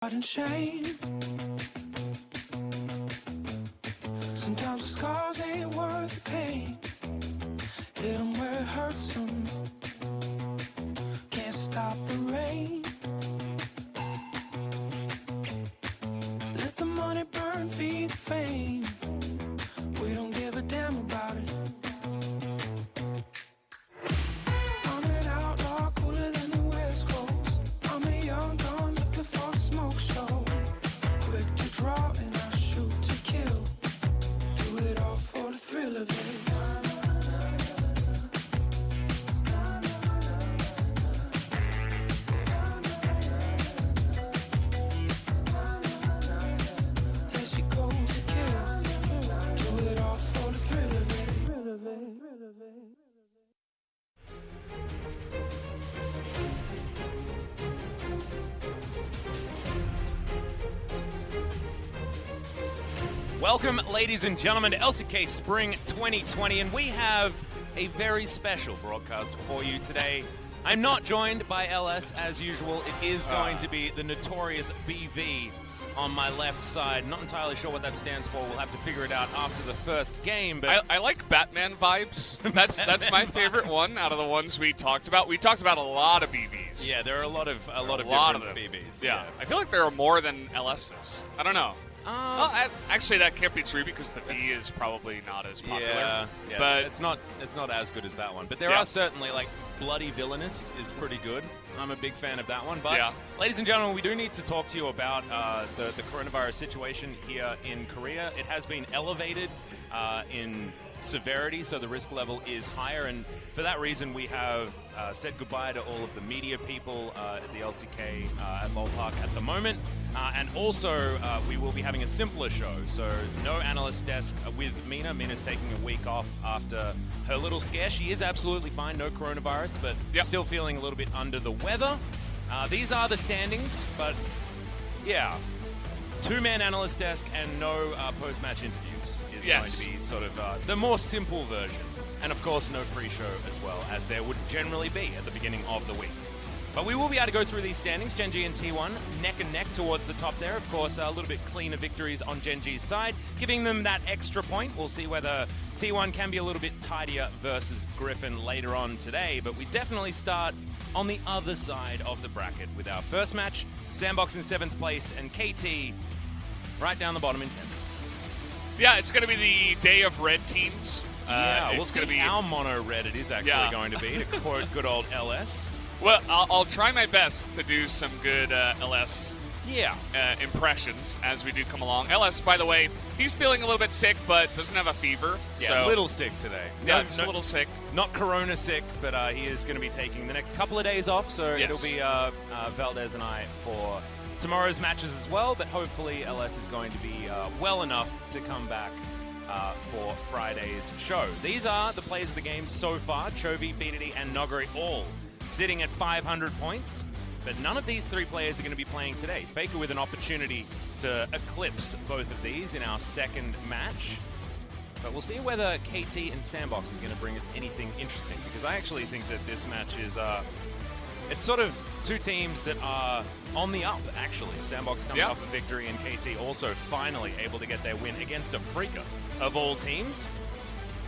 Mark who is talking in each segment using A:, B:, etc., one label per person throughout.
A: And shame. Sometimes the scars ain't worth the pain. Hit 'em where it hurts 'em. Can't stop the rain. Let the money burn, feed the fame. We don't give a damn about it. I'm an outlaw, cooler than the West Coast. I'm a young gun looking for the smoke show. Quick to draw and I shoot to kill. Do it all for the thrill of it. There she goes to kill. Do it all for the thrill of it. Thrill of it. Thrill of it.
B: Welcome, ladies and gentlemen, to LCK Spring 2020, and we have a very special broadcast for you today. I'm not joined by LS as usual. It is going to be the notorious BV on my left side. Not entirely sure what that stands for. We'll have to figure it out after the first game. But
C: I like Batman vibes. That's my favorite one out of the ones we talked about. We talked about a lot of BVs.
B: yeah, there are a lot of different
C: them.
B: BVs.
C: Yeah. I feel like there are more than LSs. I don't know. Actually, that can't be true because the V is probably not as popular.
B: Yeah,
C: but
B: it's not as good as that one. But there
C: Yeah.
B: are certainly, like, Bloody Villainous is pretty good. I'm a big fan of that one. But,
C: Yeah.
B: ladies and gentlemen, we do need to talk to you about the coronavirus situation here in Korea. It has been elevated in severity, so the risk level is higher. And for that reason, we have said goodbye to all of the media people at the LCK at Lol Park at the moment. And also, we will be having a simpler show. So no analyst desk with Mina. Mina's taking a week off after her little scare. She is absolutely fine, no coronavirus, but still feeling a little bit under the weather. These are the standings, but yeah. Two-man analyst desk and no post-match interviews is going to be sort of the more simple version. And of course, no pre-show as well, as there would generally be at the beginning of the week. But we will be able to go through these standings. Gen G and T1 neck and neck towards the top there. Of course, a little bit cleaner victories on Gen G's side, giving them that extra point. We'll see whether T1 can be a little bit tidier versus Griffin later on today. But we definitely start on the other side of the bracket with our first match. SANDBOX in 7th place and KT right down the bottom in 10th.
C: Yeah, it's going to be the day of red teams.
B: We'll see how mono red it is actually going to be, to quote good old LS.
C: Well, I'll try my best to do some good LS impressions as we do come along. LS, by the way, he's feeling a little bit sick, but doesn't have a fever.
B: Yeah,
C: so
B: a little sick today.
C: Yeah, just a little sick.
B: Not corona sick, but he is going to be taking the next couple of days off, so it'll be Valdez and I for tomorrow's matches as well, but hopefully LS is going to be well enough to come back for Friday's show. These are the players of the game so far. Chovy, BDD, and Nogari all sitting at 500 points, but none of these three players are going to be playing today. Faker with an opportunity to eclipse both of these in our second match. But we'll see whether KT and SANDBOX is going to bring us anything interesting, because I actually think that this match is it's sort of two teams that are on the up, actually. SANDBOX coming off a victory, and KT also finally able to get their win against a freaker of all teams.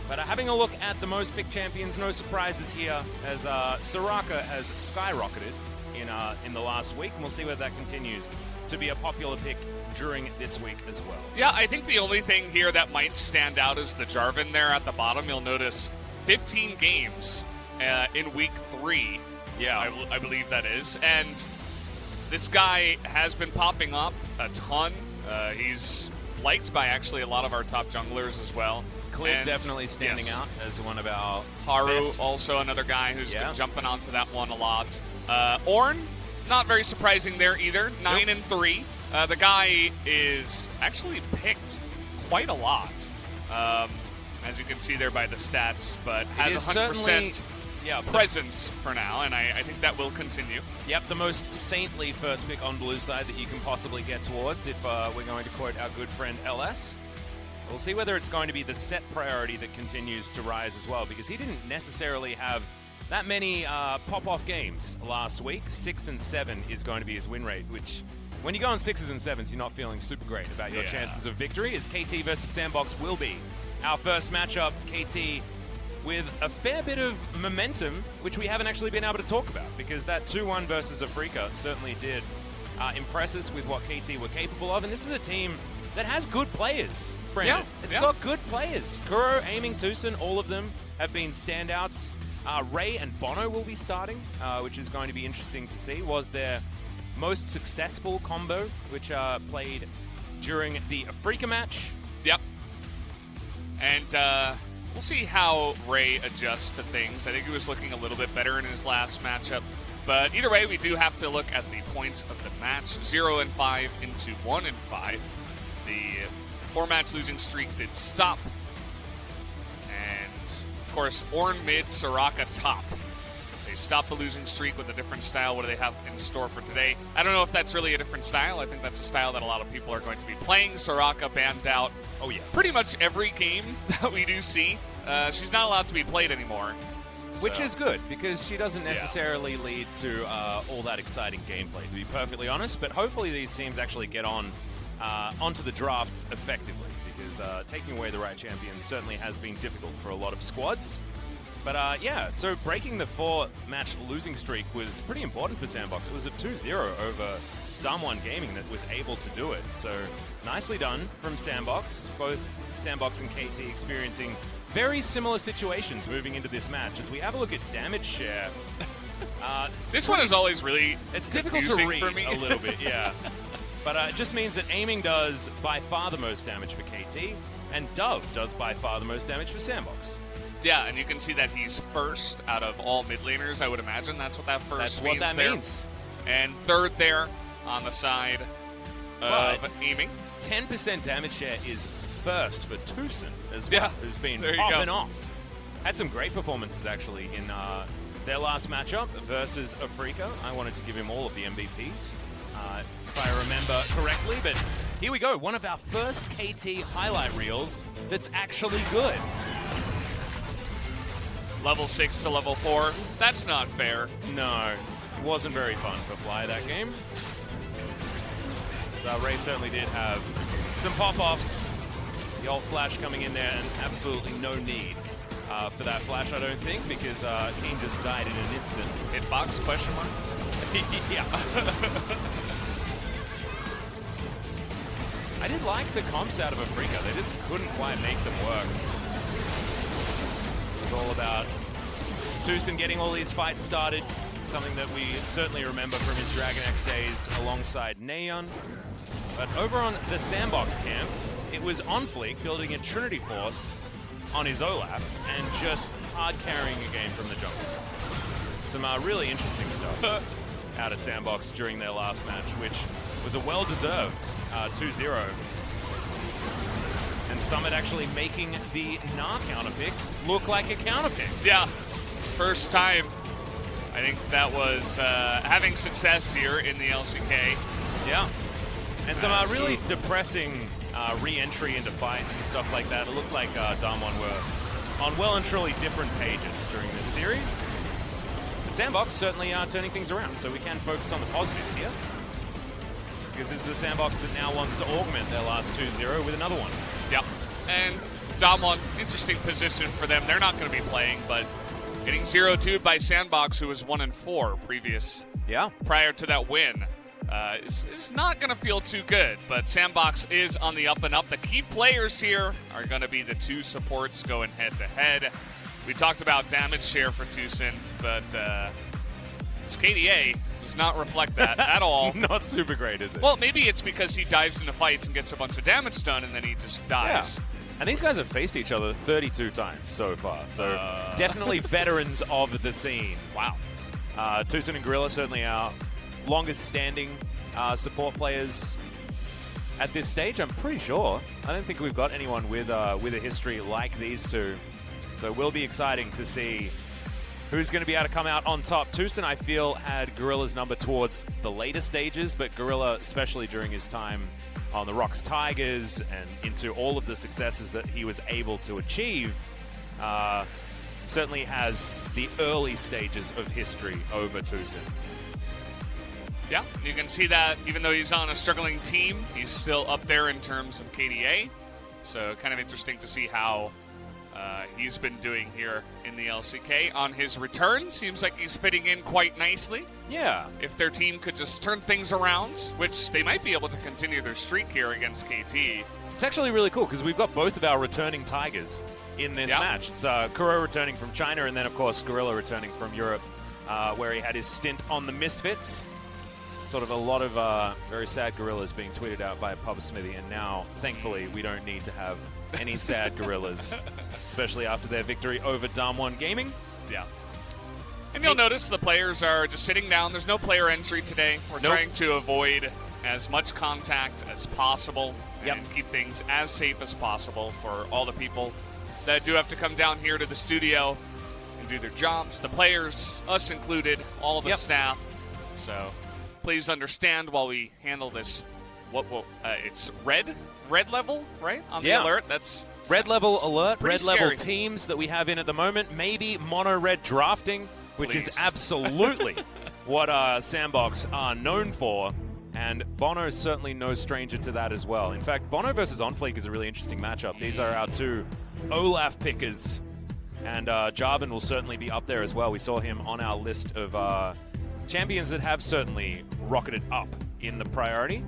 B: But having a look at the most picked champions, no surprises here, as Soraka has skyrocketed in the last week, and we'll see whether that continues to be a popular pick during this week as well. Yeah,
C: I think the only thing here that might stand out is the Jarvan there at the bottom. You'll notice 15 games in week 3. Yeah, I believe that is. And this guy has been popping up a ton. He's liked by actually a lot of our top junglers as well.
B: Clip definitely standing out as one of our
C: Haru,
B: best.
C: also another guy who's been jumping onto that one a lot. Ornn, not very surprising there either. 9 and 3. The guy is actually picked quite a lot, as you can see there by the stats, but has 100% presence for now, and I think that will continue.
B: Yep, the most saintly first pick on blue side that you can possibly get towards, if we're going to quote our good friend LS. We'll see whether it's going to be the set priority that continues to rise as well, because he didn't necessarily have that many pop-off games last week. 6 and 7 is going to be his win rate, which when you go on 6s and 7s, you're not feeling super great about your chances of victory, as KT versus SANDBOX will be our first matchup. KT with a fair bit of momentum, which we haven't actually been able to talk about, because that 2-1 versus Afrika certainly did impress us with what KT were capable of. And this is a team that has good players, Brandon. It's got good players. Kuro, Aiming, Tucson, all of them have been standouts. Ray and Bono will be starting, which is going to be interesting to see. Was their most successful combo, which played during the Afrika match.
C: Yep. And we'll see how Ray adjusts to things. I think he was looking a little bit better in his last matchup. But either way, we do have to look at the points of the match. 0-5 into 1-5. The 4-match losing streak did stop. And, of course, Ornn mid, Soraka top. They stopped the losing streak with a different style. What do they have in store for today? I don't know if that's really a different style. I think that's a style that a lot of people are going to be playing. Soraka banned out. Oh, yeah. Pretty much every game that we do see. She's not allowed to be played anymore.
B: Which is good, because she doesn't necessarily lead to all that exciting gameplay, to be perfectly honest. But hopefully these teams actually get onto the drafts effectively, because taking away the right champion certainly has been difficult for a lot of squads. But yeah, so breaking the 4-match losing streak was pretty important for SANDBOX. It was a 2-0 over Damwon Gaming that was able to do it. So nicely done from SANDBOX. Both SANDBOX and KT experiencing very similar situations moving into this match. As we have a look at damage share,
C: this one is always really
B: it's difficult to read
C: for me.
B: a little bit, yeah. But it just means that Aiming does by far the most damage for KT, and Dove does by far the most damage for SANDBOX.
C: Yeah, and you can see that he's first out of all mid laners, I would imagine. That's what that first means.
B: That's what that means.
C: And third there on the side of Aiming.
B: 10% damage share is first for Tucson as well, who's been popping off. Had some great performances, actually, in their last matchup versus Afrika. I wanted to give him all of the MVPs, if I remember correctly. But here we go, one of our first KT highlight reels that's actually good.
C: Level 6 to level 4. That's not fair.
B: No, it wasn't very fun for Fly that game. Ray certainly did have some pop-offs. The old flash coming in there, and absolutely no need for that flash, I don't think, because Keen just died in an instant.
C: Hitbox, question mark?
B: Yeah. I did like the comps out of Afrika. They just couldn't quite make them work. It was all about Tucson getting all these fights started, something that we certainly remember from his Dragon X days alongside Neon. But over on the SANDBOX camp, it was on Fleek building a Trinity Force on his Olaf and just hard carrying a game from the jungle. Some really interesting stuff out of SANDBOX during their last match, which was a well-deserved 2-0. And Summit actually making the Gnar counterpick look like a counterpick.
C: Yeah, first time. I think that was having success here in the LCK.
B: Yeah. And some really depressing re-entry into fights and stuff like that. It looked like Damwon were on well and truly different pages during this series. But SANDBOX certainly are turning things around, so we can focus on the positives here. Because this is a SANDBOX that now wants to augment their last 2-0 with another one.
C: Yep. And Damwon, interesting position for them. They're not going to be playing, but getting 0-2 by SANDBOX, who was 1-4 prior to that win. It's not going to feel too good, but SANDBOX is on the up and up. The key players here are going to be the two supports going head-to-head. We talked about damage share for Tucson, but his KDA does not reflect that at all.
B: Not super great, is it?
C: Well, maybe it's because he dives into fights and gets a bunch of damage done, and then he just dies.
B: Yeah. And these guys have faced each other 32 times so far, so definitely veterans of the scene. Wow. Tucson and Gorilla certainly are longest standing support players at this stage, I'm pretty sure. I don't think we've got anyone with a history like these two. So it will be exciting to see who's going to be able to come out on top. Tucson, I feel, had Gorilla's number towards the later stages, but Gorilla, especially during his time on the Rocks Tigers and into all of the successes that he was able to achieve, certainly has the early stages of history over Tucson.
C: Yeah, you can see that even though he's on a struggling team, he's still up there in terms of KDA. So kind of interesting to see how he's been doing here in the LCK. On his return, seems like he's fitting in quite nicely.
B: Yeah.
C: If their team could just turn things around, which they might be able to continue their streak here against KT.
B: It's actually really cool because we've got both of our returning Tigers in this match. It's Kuro returning from China and then, of course, Gorilla returning from Europe, where he had his stint on the Misfits. Sort of a lot of very sad gorillas being tweeted out by Pub Smithy, and now, thankfully, we don't need to have any sad gorillas, especially after their victory over Damwon Gaming.
C: Yeah. And you'll notice the players are just sitting down. There's no player entry today. We're trying to avoid as much contact as possible and keep things as safe as possible for all the people that do have to come down here to the studio and do their jobs. The players, us included, all of the staff. So please understand while we handle this. It's red level, right? On the alert. That's
B: red level alert, red
C: scary.
B: level teams that we have in at the moment. Maybe mono red drafting, which is absolutely what SANDBOX are known for. And Bono is certainly no stranger to that as well. In fact, Bono versus OnFleek is a really interesting matchup. These are our two Olaf pickers. And Jarvan will certainly be up there as well. We saw him on our list of champions that have certainly rocketed up in the priority.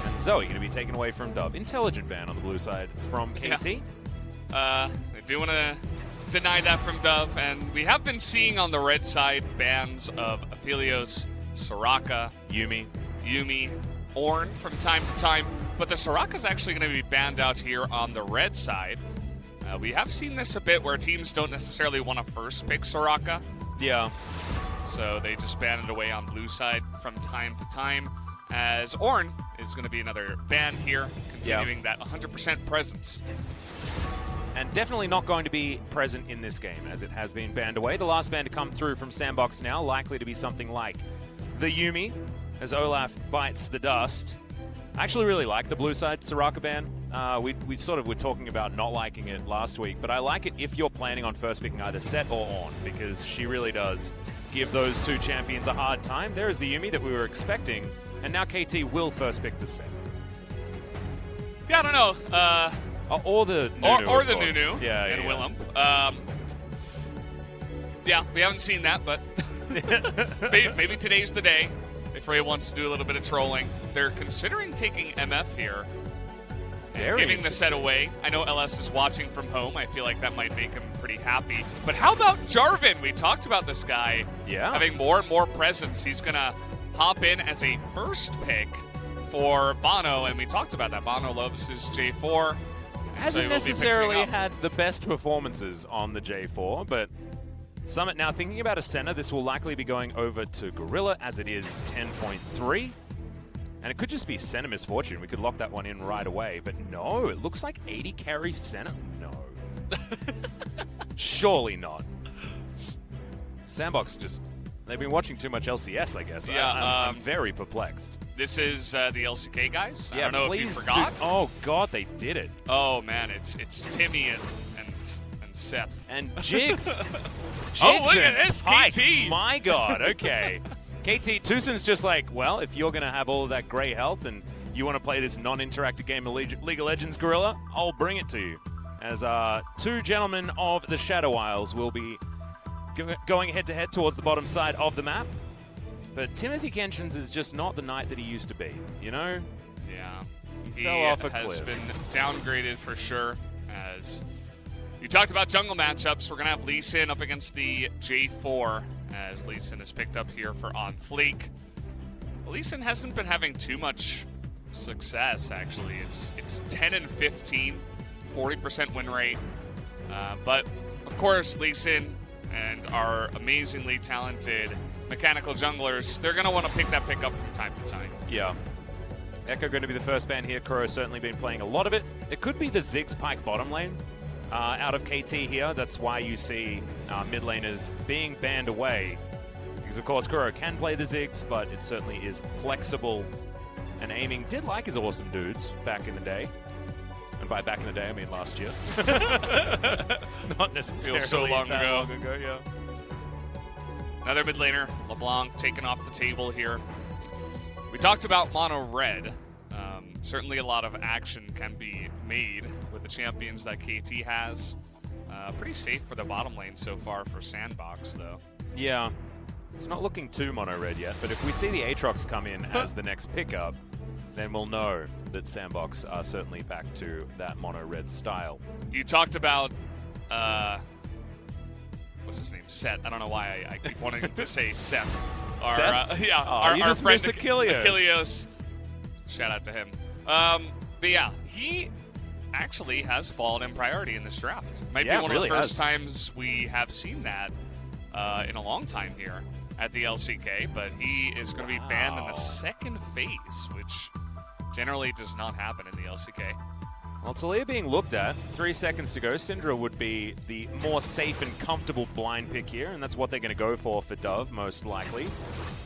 B: And Zoe going to be taken away from Dub. Intelligent ban on the blue side from KT.
C: I do want to deny that from Dove. And we have been seeing on the red side bans of Aphelios, Soraka, Yumi, Ornn from time to time. But the Soraka's actually going to be banned out here on the red side. We have seen this a bit where teams don't necessarily want to first pick Soraka.
B: Yeah.
C: So they just ban it away on blue side from time to time. As Ornn is going to be another ban here, continuing that 100% presence.
B: And definitely not going to be present in this game, as it has been banned away. The last ban to come through from SANDBOX now, likely to be something like the Yumi, as Olaf bites the dust. I actually really like the blue side Soraka ban. We sort of were talking about not liking it last week, but I like it if you're planning on first picking either Set or Ornn, because she really does give those two champions a hard time. There is the Yumi that we were expecting, and now KT will first pick the Set.
C: Yeah, I don't know.
B: Or the Nunu,
C: or the Nunu and
B: yeah.
C: Willem. Yeah, we haven't seen that, but maybe today's the day. If Ray wants to do a little bit of trolling, they're considering taking MF here and giving the set away. I know LS is watching from home. I feel like that might make him pretty happy. But how about Jarvan? We talked about this guy having more and more presence. He's going to hop in as a first pick for Bono, and we talked about that. Bono loves his J4.
B: Hasn't necessarily had the best performances on the J4, but Summit now thinking about a center. This will likely be going over to Gorilla, as it is 10.3. And it could just be center misfortune. We could lock that one in right away. But no, it looks like 80 carry center. No. Surely not. SANDBOX just... They've been watching too much LCS, I guess.
C: Yeah,
B: I'm very perplexed.
C: This is the LCK guys. I don't know if you forgot.
B: Oh, God, they did it.
C: Oh, man, it's Timmy and Seth.
B: And Jigs.
C: Oh, look at this, KT.
B: My God, okay. KT, Tucson's just like, well, if you're going to have all of that gray health and you want to play this non-interactive game of League of Legends, Gorilla, I'll bring it to you. As two gentlemen of the Shadow Isles will be going head-to-head towards the bottom side of the map. But Timothy Kenshin's is just not the knight that he used to be, you know?
C: Yeah.
B: He fell off a cliff.
C: Has been downgraded for sure. As you talked about jungle matchups, we're going to have Lee Sin up against the J4, as Lee Sin is picked up here for OnFleek. Lee Sin hasn't been having too much success, actually. It's 10 and 15, 40% win rate. But, of course, Lee Sin and our amazingly talented mechanical junglers, they're going to want to pick that pick up from time to time.
B: Yeah. Echo going to be the first ban here. Kuro's certainly been playing a lot of it. It could be the Ziggs Pike bottom lane out of KT here. That's why you see mid laners being banned away. Because, of course, Kuro can play the Ziggs, but it certainly is flexible. And aiming did like his awesome dudes back in the day. And by back in the day, I mean last year. Not necessarily
C: Feels so long
B: that
C: ago.
B: long ago, yeah.
C: Another mid laner, LeBlanc taken off the table here. We talked about mono red. Certainly a lot of action can be made with the champions that KT has. Pretty safe for the bottom lane so far for SANDBOX, though.
B: Yeah, it's not looking too mono red yet, but if we see the Aatrox come in as the next pickup, then we'll know that SANDBOX are certainly back to that mono red style.
C: You talked about what's his name? Seth. I don't know why I keep wanting to say Seth.
B: Seth?
C: Our
B: just
C: friend
B: miss Achilles.
C: Achilles. Shout out to him. But yeah, he actually has fallen in priority in this draft. Might be one of the first times we have seen that in a long time here at the LCK, but he is going to be banned in the second phase, which generally does not happen in the LCK.
B: Well, Talia being looked at. 3 seconds to go. Syndra would be the more safe and comfortable blind pick here, and that's what they're going to go for Dove, most likely.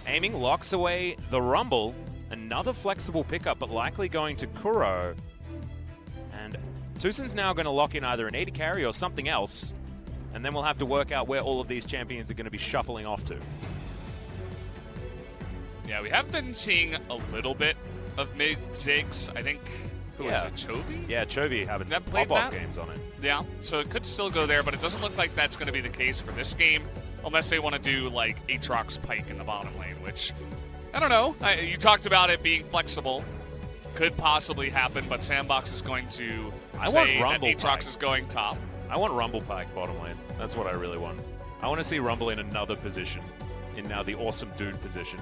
B: Aiming, locks away the Rumble. Another flexible pickup, but likely going to Kuro. And Tusin's now going to lock in either an AD carry or something else, and then we'll have to work out where all of these champions are going to be shuffling off to.
C: Yeah, we have been seeing a little bit of mid-Ziggs. I think, who is it, Chovy?
B: Yeah, Chovy having some pop-off games on it.
C: Yeah, so it could still go there, but it doesn't look like that's going to be the case for this game, unless they want to do, like, Aatrox Pike in the bottom lane, which, I don't know. You talked about it being flexible. Could possibly happen, but SANDBOX is going to say that Aatrox is going top.
B: I want Rumble Pike bottom lane. That's what I really want. I want to see Rumble in another position, in now the awesome dude position.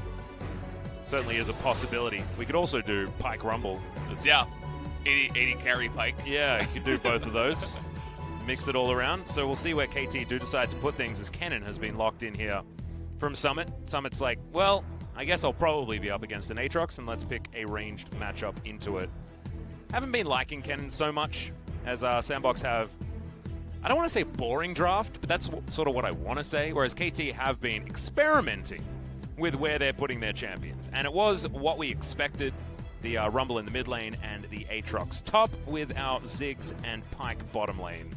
B: Certainly is a possibility. We could also do Pike Rumble.
C: Yeah, 80 carry Pike.
B: Yeah, you could do both of those. Mix it all around. So we'll see where KT do decide to put things, as Kennen has been locked in here from Summit. Summit's like, well, I guess I'll probably be up against an Aatrox, and let's pick a ranged matchup into it. Haven't been liking Kennen so much, as SANDBOX have, I don't want to say boring draft, but that's sort of what I want to say, whereas KT have been experimenting with where they're putting their champions. And it was what we expected, the Rumble in the mid lane and the Aatrox top, with our Ziggs and Pike bottom lane,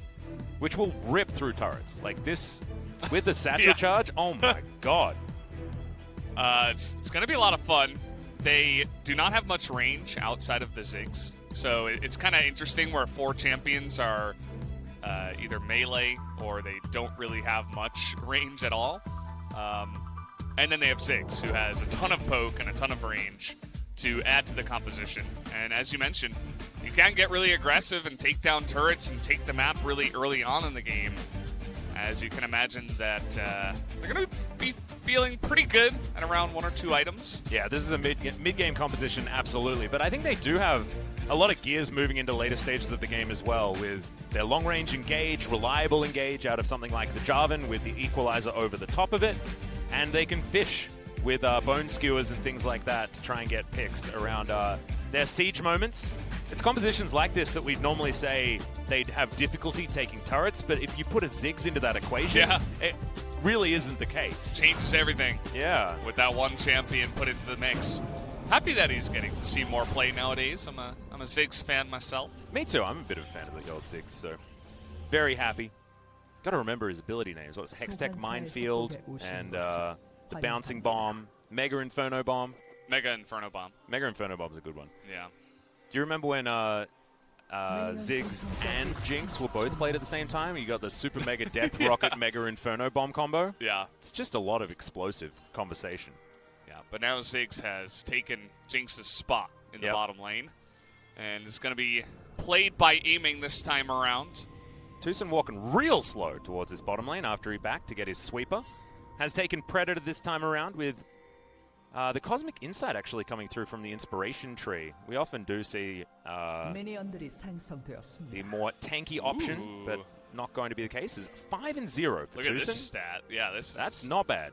B: which will rip through turrets. Like this, with the satchel charge, oh my god.
C: It's going to be a lot of fun. They do not have much range outside of the Ziggs, so it's kind of interesting where 4 champions are either melee or they don't really have much range at all. And then they have Ziggs, who has a ton of poke and a ton of range to add to the composition. And as you mentioned, you can get really aggressive and take down turrets and take the map really early on in the game. As you can imagine that they're going to be feeling pretty good at around 1 or 2 items.
B: Yeah, this is a mid-game competition, absolutely. But I think they do have a lot of gears moving into later stages of the game as well, with their long-range engage, reliable engage out of something like the Jarvan with the equalizer over the top of it. And they can fish with bone skewers and things like that to try and get picks around their siege moments. It's compositions like this that we'd normally say they'd have difficulty taking turrets, but if you put a Ziggs into that equation, it really isn't the case.
C: Changes everything.
B: Yeah.
C: With that one champion put into the mix. Happy that he's getting to see more play nowadays. I'm a Ziggs fan myself.
B: Me too. I'm a bit of a fan of the old Ziggs, so very happy. Got to remember his ability names. What was Hextech, Minefield, and the Bouncing Bomb, Mega Inferno Bomb.
C: Mega Inferno Bomb.
B: Mega Inferno Bomb's a good one.
C: Yeah.
B: Do you remember when Ziggs and Jinx were both played at the same time? You got the Super Mega Death Rocket Mega Inferno Bomb combo?
C: Yeah.
B: It's just a lot of explosive conversation.
C: Yeah, but now Ziggs has taken Jinx's spot in the bottom lane, and it's going to be played by aiming this time around.
B: Tusin walking real slow towards his bottom lane after he backed to get his sweeper. Has taken Predator this time around with the Cosmic Insight actually coming through from the Inspiration Tree. We often do see the more tanky option, but not going to be the case. Is 5-0 for
C: Look
B: Tusin.
C: at this stat. Yeah,
B: that's not bad.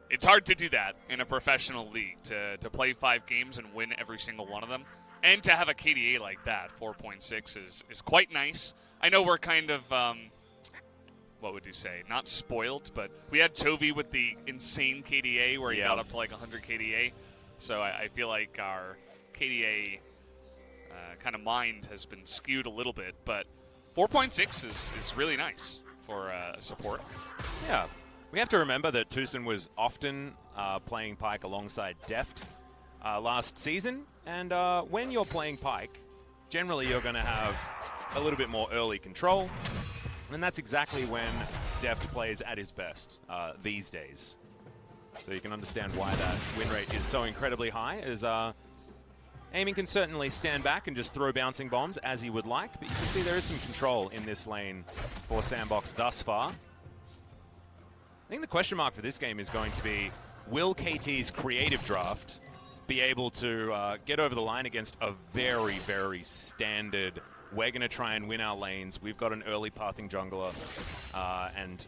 C: It's hard to do that in a professional league, to play 5 games and win every single one of them. And to have a KDA like that, 4.6, is quite nice. I know we're kind of, what would you say, not spoiled, but we had Chovy with the insane KDA where he got up to like 100 KDA. So I feel like our KDA kind of mind has been skewed a little bit, but 4.6 is really nice for support.
B: Yeah. We have to remember that Tucson was often playing Pyke alongside Deft last season, and when you're playing Pyke, generally you're going to have a little bit more early control, and that's exactly when Deft plays at his best these days. So you can understand why that win rate is so incredibly high, as Aiming can certainly stand back and just throw bouncing bombs as he would like, but you can see there is some control in this lane for SANDBOX thus far. I think the question mark for this game is going to be, will KT's creative draft be able to get over the line against a very, very standard, we're going to try and win our lanes, we've got an early pathing jungler, and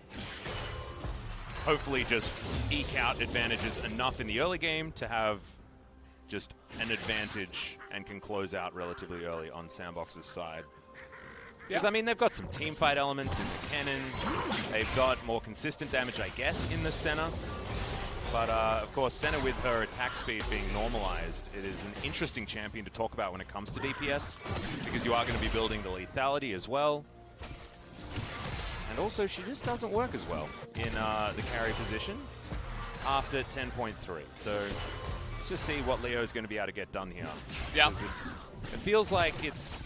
B: hopefully just eke out advantages enough in the early game to have just an advantage and can close out relatively early on SANDBOX's side. Because, I mean, they've got some teamfight elements in the cannon. They've got more consistent damage, I guess, in the Senna. But, of course, Senna with her attack speed being normalized, it is an interesting champion to talk about when it comes to DPS, because you are going to be building the lethality as well. And also, she just doesn't work as well in the carry position after 10.3. So let's just see what Leo's going to be able to get done here. Yeah. It feels like it's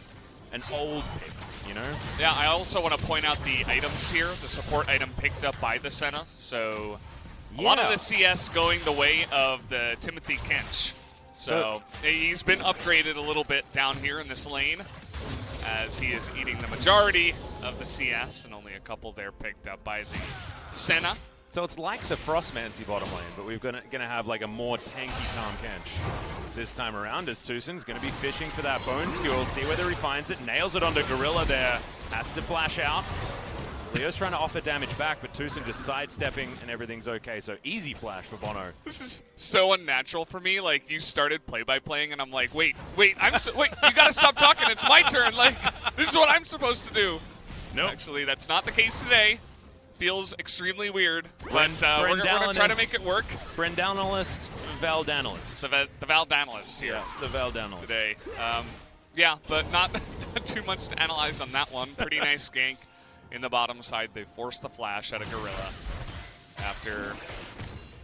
B: an old pick, you know?
C: Yeah, I also want to point out the items here. The support item picked up by the Senna. So a lot of the CS going the way of the Timothy Kench. So he's been upgraded a little bit down here in this lane, as he is eating the majority of the CS, and only a couple there picked up by the Senna.
B: So it's like the Frostmancy bottom lane, but we're going to have like a more tanky Tahm Kench this time around, as Tucson's going to be fishing for that bone skill, see whether he finds it, nails it onto Gorilla there, has to flash out. Leo's trying to offer damage back, but Tucson just sidestepping and everything's okay. So easy flash for Bono.
C: This is so unnatural for me. Like, you started play-by-playing, and I'm like, wait, wait, you gotta stop talking. It's my turn. Like, this is what I'm supposed to do.
B: Nope.
C: Actually, that's not the case today. Feels extremely weird, but we're gonna try to make it work.
B: Brendanalyst, Valdanalyst.
C: The Valdanalyst here.
B: Yeah, the Valdanalyst.
C: Today. Yeah, but not too much to analyze on that one. Pretty nice gank. In the bottom side, they forced the flash out of Gorilla after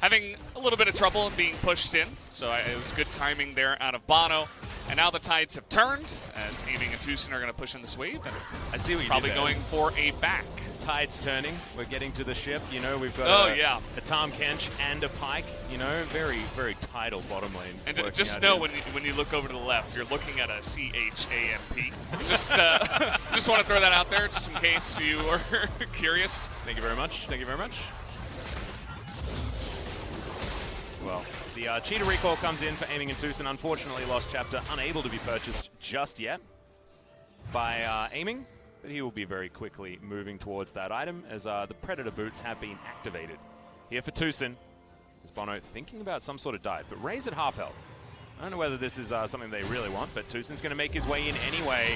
C: having a little bit of trouble and being pushed in. So it was good timing there out of Bono. And now the tides have turned, as Aiming and Tucson are going to push in this wave. And
B: I see what you
C: probably
B: did there.
C: going for a back.
B: Tide's turning. We're getting to the ship. You know, we've got a Tahm Kench and a Pyke. You know, very, very tidal bottom lane.
C: And just know when you look over to the left, you're looking at a CHAMP. Just want to throw that out there, just in case you are curious.
B: Thank you very much. Thank you very much. Well, the Cheetah Recall comes in for Aiming and Tucson. Unfortunately, Lost Chapter unable to be purchased just yet by Aiming, but he will be very quickly moving towards that item, as the Predator boots have been activated. Here for Tucson is Bono thinking about some sort of dive, but Ray's at half health. I don't know whether this is something they really want, but Tucson's going to make his way in anyway.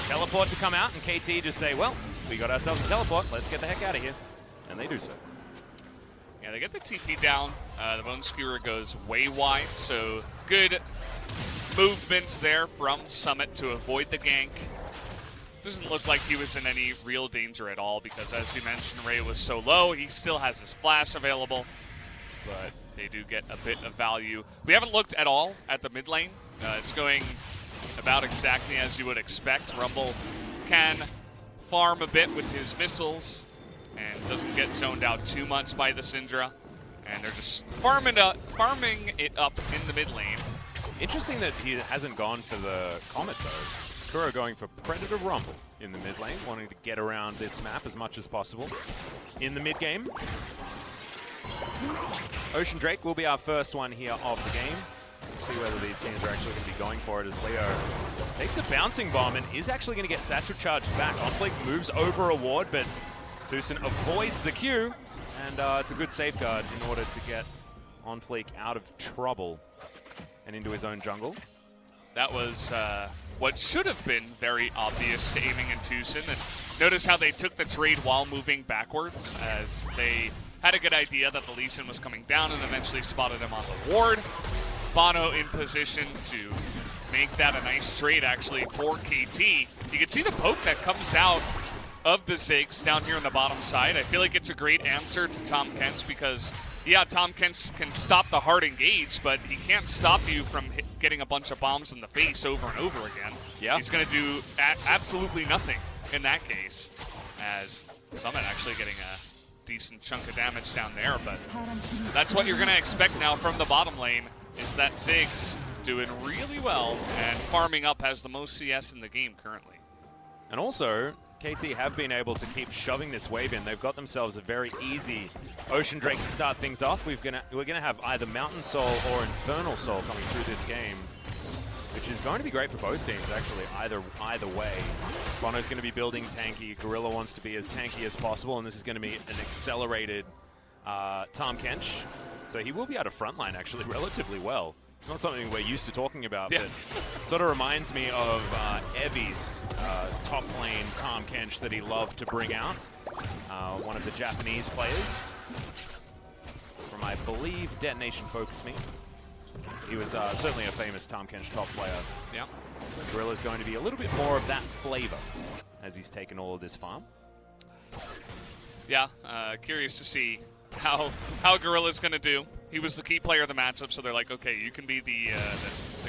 B: Teleport to come out, and KT just say, well, we got ourselves a teleport. Let's get the heck out of here. And they do so.
C: Yeah, they get the TP down. The Bone Skewer goes way wide, so good movement there from Summit to avoid the gank. Doesn't look like he was in any real danger at all, because as you mentioned, Ray was so low. He still has his flash available, but they do get a bit of value. We haven't looked at all at the mid lane. It's going about exactly as you would expect. Rumble can farm a bit with his missiles and doesn't get zoned out too much by the Syndra. And they're just farming it up in the mid lane.
B: Interesting that he hasn't gone for the Comet, though. Kuro going for Predator Rumble in the mid lane, wanting to get around this map as much as possible. In the mid game, Ocean Drake will be our first one here of the game. We'll see whether these teams are actually going to be going for it, as Leo takes a bouncing bomb and is actually going to get Satchel charged back. OnFleek moves over a ward, but Tucson avoids the Q, and it's a good safeguard in order to get OnFleek out of trouble and into his own jungle.
C: That was what should have been very obvious to Aiming and Tucson. And notice how they took the trade while moving backwards, as they had a good idea that the Lee Sin was coming down and eventually spotted him on the ward. Bono in position to make that a nice trade, actually, for KT. You can see the poke that comes out of the Ziggs down here on the bottom side. I feel like it's a great answer to Tahm Kench because, yeah, Tahm Kench can stop the hard engage, but he can't stop you from getting a bunch of bombs in the face over and over again.
B: Yeah.
C: He's going to do absolutely nothing in that case, as Summit actually getting a decent chunk of damage down there, but that's what you're going to expect now from the bottom lane, is that Ziggs doing really well and farming up, has the most CS in the game currently.
B: And also, KT have been able to keep shoving this wave in. They've got themselves a very easy Ocean Drake to start things off. We're gonna have either Mountain Soul or Infernal Soul coming through this game, which is going to be great for both teams, actually, either way. Bono's going to be building tanky. Gorilla wants to be as tanky as possible, and this is going to be an accelerated Tahm Kench. So he will be able to frontline, actually, relatively well. It's not something we're used to talking about, but sort of reminds me of Evi's top lane Tahm Kench that he loved to bring out. One of the Japanese players from, I believe, Detonation Focus Me. He was certainly a famous Tahm Kench top player.
C: Yeah.
B: Gorilla's going to be a little bit more of that flavor as he's taken all of this farm.
C: Yeah, curious to see how Gorilla's going to do. He was the key player of the matchup, so they're like, okay, you can be the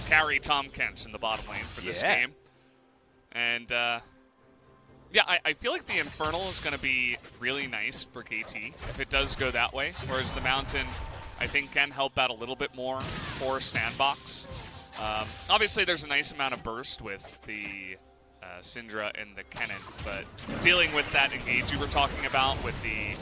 C: carry Tahm Kench in the bottom lane for this game. And, yeah, I feel like the Infernal is going to be really nice for KT if it does go that way, whereas the Mountain, I think, can help out a little bit more for SANDBOX. Obviously, there's a nice amount of burst with the Syndra and the Kennen, but dealing with that engage you were talking about with the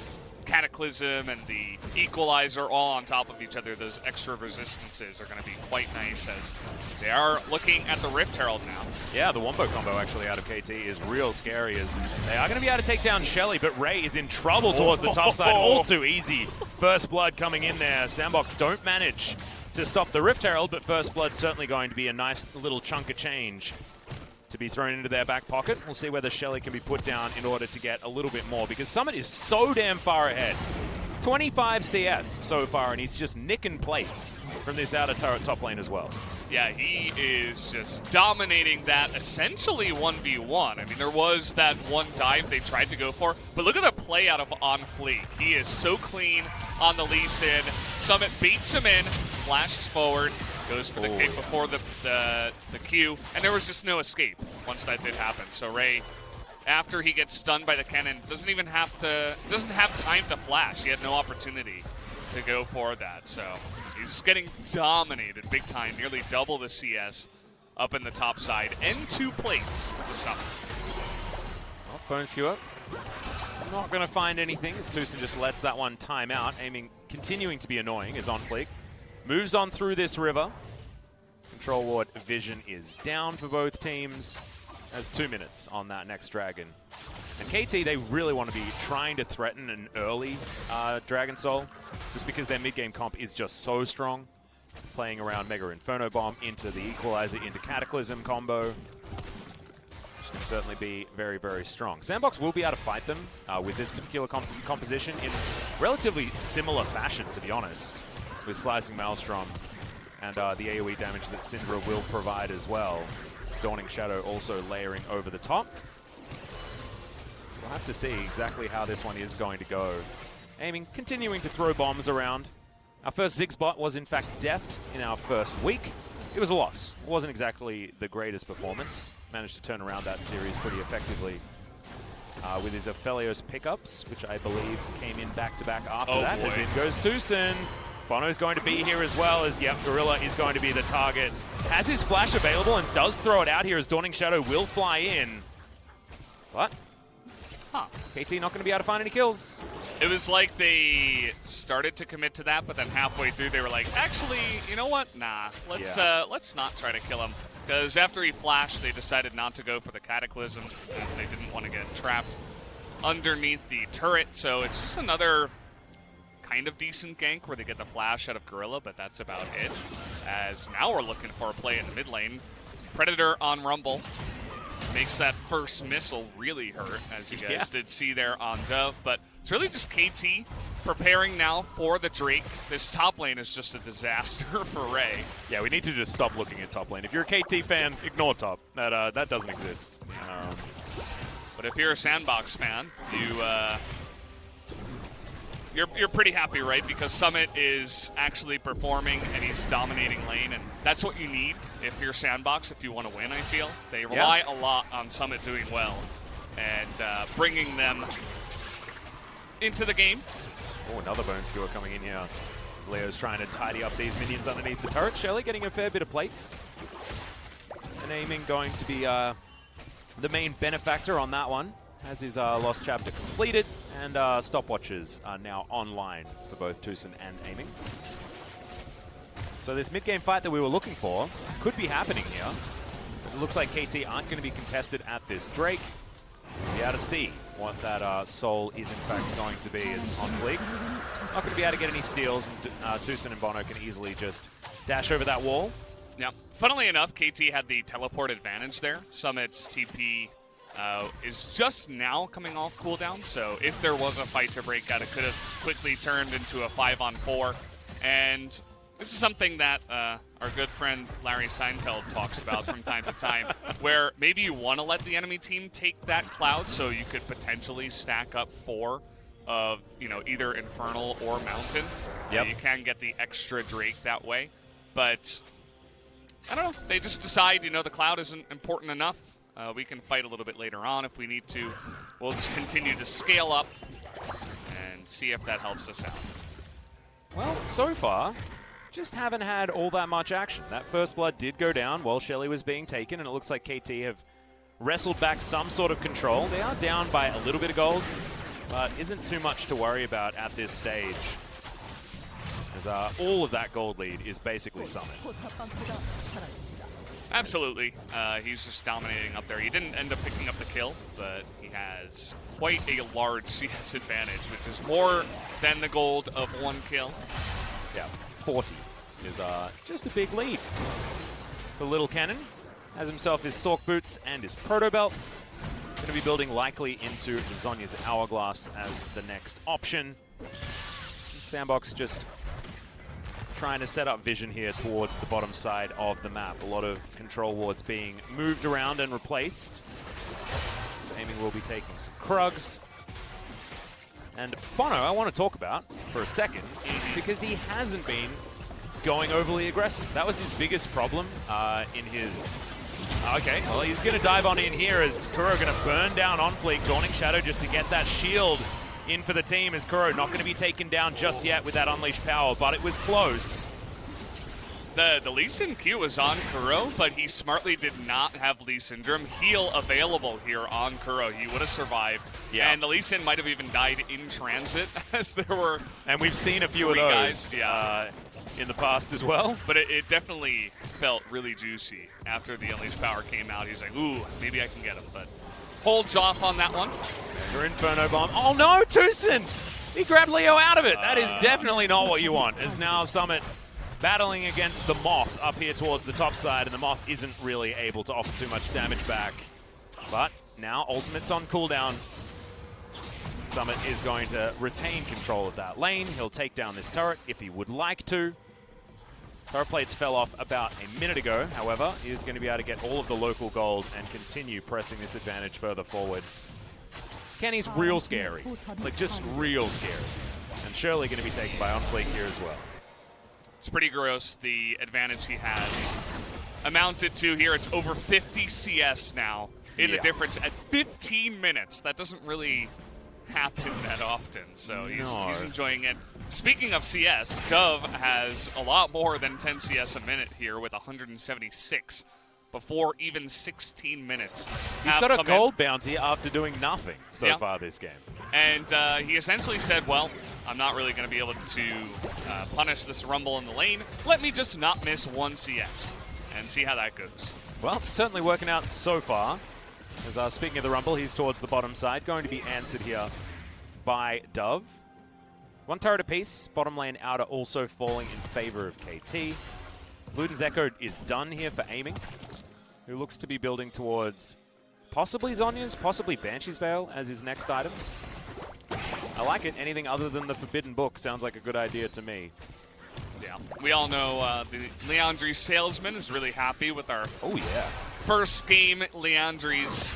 C: Cataclysm and the Equalizer all on top of each other, those extra resistances are going to be quite nice as they are looking at the Rift Herald now.
B: Yeah, the Wombo combo actually out of KT is real scary as they are going to be able to take down Shelly, but Ray is in trouble towards the top side. All too easy. First Blood coming in there. SANDBOX don't manage to stop the Rift Herald, but First Blood's certainly going to be a nice little chunk of change to be thrown into their back pocket. We'll see whether Shelly can be put down in order to get a little bit more, because Summit is so damn far ahead. 25 CS so far, and he's just nicking plates from this outer turret top lane as well.
C: Yeah, he is just dominating that essentially 1v1. I mean, there was that one dive they tried to go for, but look at the play out of On Fleek. He is so clean on the Lee Sin. Summit beats him in, flashes forward, goes for the kick before the Q, and there was just no escape once that did happen. So Ray, after he gets stunned by the Kennen, doesn't have time to flash. He had no opportunity to go for that. So he's getting dominated big time, nearly double the CS up in the top side, and 2 plates to Summit.
B: Well, bonus Q up. Not going to find anything as Tucson just lets that one time out, continuing to be annoying as On Fleek moves on through this river. Control Ward vision is down for both teams. Has 2 minutes on that next dragon. And KT, they really want to be trying to threaten an early Dragon Soul, just because their mid-game comp is just so strong. Playing around Mega Inferno Bomb into the Equalizer into Cataclysm combo. Which can certainly be very, very strong. SANDBOX will be able to fight them with this particular composition in relatively similar fashion, to be honest, with Slicing Maelstrom and the AoE damage that Syndra will provide as well. Dawning Shadow also layering over the top. We'll have to see exactly how this one is going to go. Continuing to throw bombs around. Our first Ziggs bot was in fact deft in our first week. It was a loss. It wasn't exactly the greatest performance. Managed to turn around that series pretty effectively with his Aphelios pickups, which I believe came in back-to-back after that. As in goes Tucson. Bono's going to be here as well as, Gorilla is going to be the target. Has his flash available and does throw it out here as Dawning Shadow will fly in. But, KT not going to be able to find any kills.
C: It was like they started to commit to that, but then halfway through they were like, actually, you know what? Nah, let's not try to kill him. Because after he flashed, they decided not to go for the Cataclysm because they didn't want to get trapped underneath the turret. So it's just another kind of decent gank where they get the flash out of Gorilla, but that's about it. As now we're looking for a play in the mid lane. Predator on Rumble makes that first missile really hurt, as you guys did see there on Dove. But it's really just KT preparing now for the Drake. This top lane is just a disaster for Ray.
B: Yeah, we need to just stop looking at top lane. If you're a KT fan, ignore top. That doesn't exist.
C: But if you're a SANDBOX fan, you're pretty happy, right? Because Summit is actually performing and he's dominating lane, and that's what you need if you're SANDBOX, if you want to win, I feel. They rely a lot on Summit doing well and bringing them into the game.
B: Oh, another bone skewer coming in here. As Leo's trying to tidy up these minions underneath the turret. Shelly getting a fair bit of plates. And aiming going to be the main benefactor on that one, as his Lost Chapter completed, and stopwatches are now online for both Tucson and aiming. So this mid-game fight that we were looking for could be happening here. It looks like KT aren't going to be contested at this Drake. We'll be able to see what that soul is in fact going to be as on fleek. Not going to be able to get any steals, and Tucson and Bono can easily just dash over that wall.
C: Yeah. Funnily enough, KT had the teleport advantage there. Summit's TP is just now coming off cooldown, so if there was a fight to break out, it could have quickly turned into a 5-on-4. And this is something that our good friend Larry Seinfeld talks about from time to time, where maybe you want to let the enemy team take that cloud so you could potentially stack up 4 of, either Infernal or Mountain.
B: Yep.
C: You can get the extra Drake that way. But I don't know. They just decide, the cloud isn't important enough. We can fight a little bit later on if we need to. We'll just continue to scale up and see if that helps us out.
B: Well, so far, just haven't had all that much action. That first blood did go down while Shelly was being taken, and it looks like KT have wrestled back some sort of control. They are down by a little bit of gold, but isn't too much to worry about at this stage, as all of that gold lead is basically Summit.
C: Absolutely. He's just dominating up there. He didn't end up picking up the kill, but he has quite a large CS advantage, which is more than the gold of 1 kill.
B: Yeah, 40 is just a big lead. The Little Cannon has himself his Sork Boots and his Proto Belt. Going to be building likely into Zhonya's Hourglass as the next option. SANDBOX just trying to set up vision here towards the bottom side of the map. A lot of control wards being moved around and replaced. Aiming will be taking some Krugs. And Bono, I want to talk about for a second, because he hasn't been going overly aggressive. That was his biggest problem in his... Okay, well, he's going to dive on in here as Kuro going to burn down on fleek, Dawning Shadow just to get that shield in for the team, as Kuro not going to be taken down just yet with that Unleashed Power, but it was close.
C: The Lee Sin Q was on Kuro, but he smartly did not have Lee Syndrome heal available here on Kuro. He would have survived.
B: Yeah.
C: And the Lee Sin might have even died in transit, as there were...
B: And we've seen a few of those in the past as well.
C: But it definitely felt really juicy after the Unleashed Power came out. He's like, ooh, maybe I can get him, but holds off on that one.
B: Your Inferno Bomb. Oh no, Tucson! He grabbed Leo out of it. That is definitely not what you want. As now Summit battling against the Moth up here towards the top side, and the Moth isn't really able to offer too much damage back. But now Ultimate's on cooldown. Summit is going to retain control of that lane. He'll take down this turret if he would like to. Turret plates fell off about a minute ago. However, he is going to be able to get all of the local gold and continue pressing this advantage further forward. Kenny's real scary. Like, just real scary. And surely going to be taken by Onfleek here as well.
C: It's pretty gross, the advantage he has amounted to here. It's over 50 CS now in the difference at 15 minutes. That doesn't really happen that often, so he's enjoying it. Speaking of CS, Dove has a lot more than 10 CS a minute here with 176 before even 16 minutes.
B: He's got a gold bounty after doing nothing so far this game.
C: And he essentially said, well, I'm not really going to be able to punish this Rumble in the lane. Let me just not miss 1 CS and see how that goes.
B: Well, it's certainly working out so far. As speaking of the Rumble, he's towards the bottom side, going to be answered here by Dove. 1 turret apiece, bottom lane outer also falling in favor of KT. Luden's Echo is done here for aiming, who looks to be building towards possibly Zhonya's, possibly Banshee's Veil as his next item. I like it. Anything other than the Forbidden Book sounds like a good idea to me.
C: Yeah, we all know the Leandri salesman is really happy with our first game Leandri's